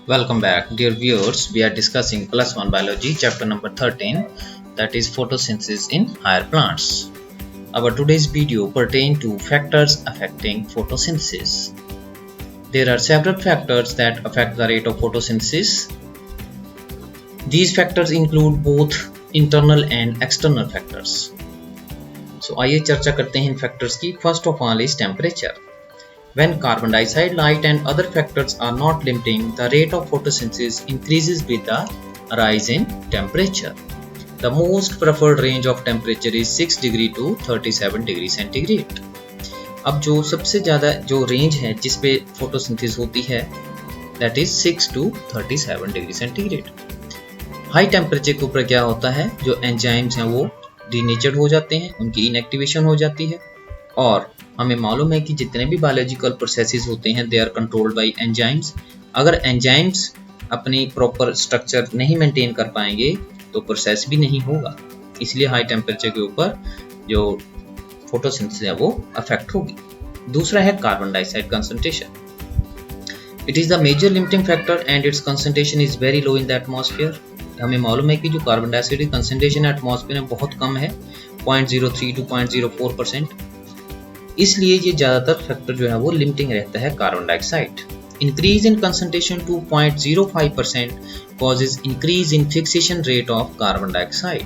Welcome back, dear viewers. We are discussing Plus One Biology, chapter number 13, that is photosynthesis in higher plants. Our today's video pertains to factors affecting photosynthesis. There are several factors that affect the rate of photosynthesis. These factors include both internal and external factors. So आइए चर्चा करते हैं इन factors की. First of all is temperature. When carbon dioxide, light and other factors are not limiting, the rate of photosynthesis increases with the rise in temperature. The most preferred range of temperature is 6 degree to 37 degree centigrade. अब जो सबसे ज़्यादा जो range है जिस पे photosynthesis होती है that is 6 to 37 degree centigrade. High temperature के ऊपर क्या होता है, जो एंजाइम्स हैं वो डीनेचर्ड हो जाते हैं, उनकी इनएक्टिवेशन हो जाती है और हमें मालूम है कि जितने भी बायोलॉजिकल प्रोसेसेस होते हैं they are controlled by enzymes. अगर एंजाइम्स अपनी प्रॉपर स्ट्रक्चर नहीं मेंटेन कर पाएंगे तो प्रोसेस भी नहीं होगा. इसलिए हाई टेम्परेचर के ऊपर जो फोटोसिंथेसिस है वो अफेक्ट होगी. दूसरा है carbon dioxide concentration. It is the major limiting factor and its concentration is very low in the atmosphere. हमें मालूम है कि जो कार्बन डाइऑक्साइड की कंसंट्रेशन एटमॉस्फेयर में बहुत कम है, 0.03 to 0.04%. इसलिए ये ज़्यादातर फैक्टर जो है वो लिमिटिंग रहता है carbon dioxide. Increase in concentration to 0.05% causes increase in fixation rate of carbon dioxide.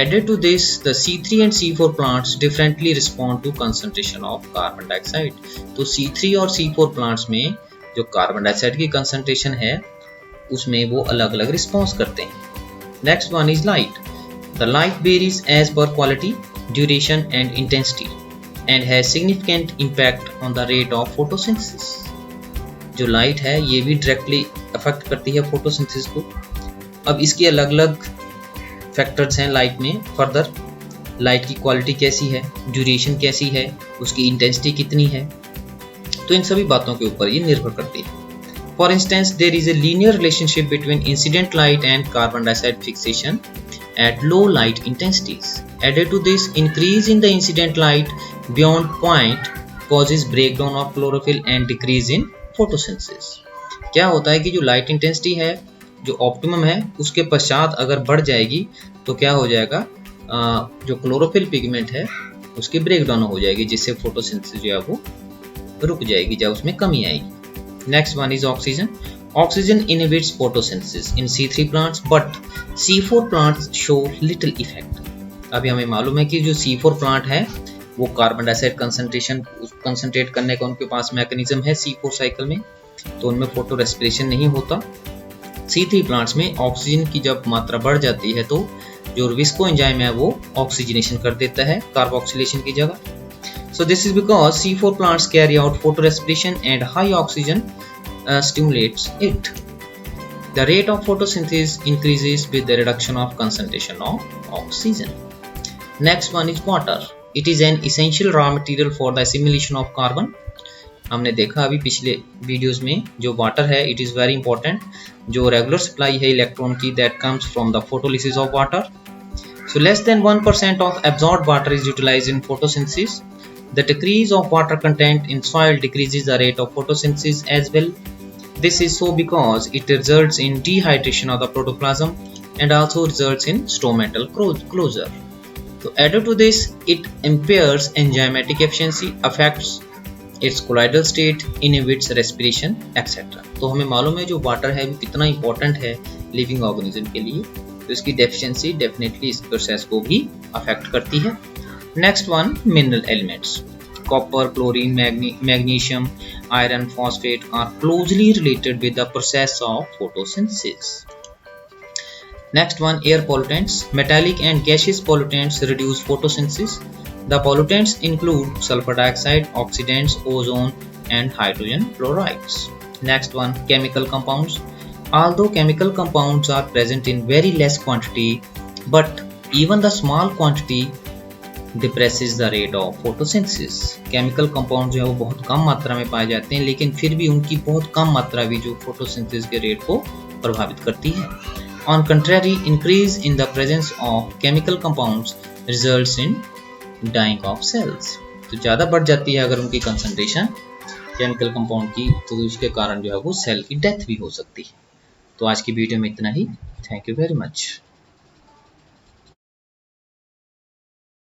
Added to this, the C3 and C4 plants differently respond to concentration of carbon dioxide. तो C3 और C4 plants में जो carbon dioxide की concentration है उसमें वो अलग अलग रिस्पॉन्स करते हैं. Next one is light. The light varies as per quality, duration and intensity and has significant impact on the rate of photosynthesis. जो लाइट है ये भी डायरेक्टली अफेक्ट करती है फोटोसिंथेसिस को. अब इसके अलग अलग फैक्टर्स हैं लाइट में. फर्दर लाइट की क्वालिटी कैसी है, ड्यूरेशन कैसी है, उसकी इंटेंसिटी कितनी है, तो इन सभी बातों के ऊपर ये निर्भर करती है. For instance there is a linear relationship between incident light and carbon dioxide fixation at low light intensities. Added to this, increase in the incident light beyond point causes breakdown of chlorophyll and decrease in photosynthesis. क्या होता है कि जो light intensity है जो optimum है उसके पश्चात अगर बढ़ जाएगी तो क्या हो जाएगा, जो क्लोरोफिल पिगमेंट है उसकी ब्रेकडाउन हो जाएगी जिससे फोटोसिंथेसिस जो है वो रुक जाएगी या उसमें कमी आएगी. Next one is oxygen. Oxygen inhibits photosynthesis in C3 plants, but C4 plants show little effect. अभी हमें मालूम है कि जो C4 प्लांट है वो कार्बन डाइऑक्साइड कंसंट्रेट करने का उनके पास मैकेनिज्म है C4 साइकिल में, तो उनमें फोटो रेस्पिरेशन नहीं होता. C3 प्लांट्स में ऑक्सीजन की जब मात्रा बढ़ जाती है तो जो विस्को एंजाइम है वो ऑक्सीजनेशन कर देता है कार्बोक्सिलेशन की जगह. So this is because C4 plants carry out photorespiration and high oxygen stimulates it. The rate of photosynthesis increases with the reduction of concentration of oxygen. Next one is water. It is an essential raw material for the assimilation of carbon. हमने देखा अभी पिछले videos में जो water है it is very important. जो regular supply है electron की that comes from the photolysis of water. So less than 1% of absorbed water is utilized in photosynthesis. The decrease of water content in soil decreases the rate of photosynthesis as well. This is so because it results in dehydration of the protoplasm and also results in stomatal closure. So added to this, it impairs enzymatic efficiency, affects its colloidal state, inhibits respiration, etc. तो हमें मालूम है जो water है वो कितना important है living organism के लिए, तो इसकी डेफिशिएंसी डेफिनेटली इस प्रोसेस को भी अफेक्ट करती है. Next one, mineral elements. Copper, chlorine, magnesium, iron, phosphate are closely related with the process of photosynthesis. Next one, air pollutants. Metallic and gaseous pollutants reduce photosynthesis. The pollutants include sulfur dioxide, oxidants, ozone, and hydrogen fluorides. Next one, chemical compounds. Although chemical compounds are present in very less quantity, but even the small quantity depresses the rate of photosynthesis. Chemical compound जो है वो बहुत कम मात्रा में पाए जाते हैं लेकिन फिर भी उनकी बहुत कम मात्रा भी जो फोटोसिंथेसिस के रेट को प्रभावित करती है. On contrary, increase in the presence of chemical compounds results in dying of cells. तो ज़्यादा बढ़ जाती है अगर उनकी कंसंट्रेशन केमिकल कंपाउंड की, तो इसके कारण जो है वो सेल की डेथ भी हो सकती है। तो आज की वीडियो में इतना ही। Thank you very much.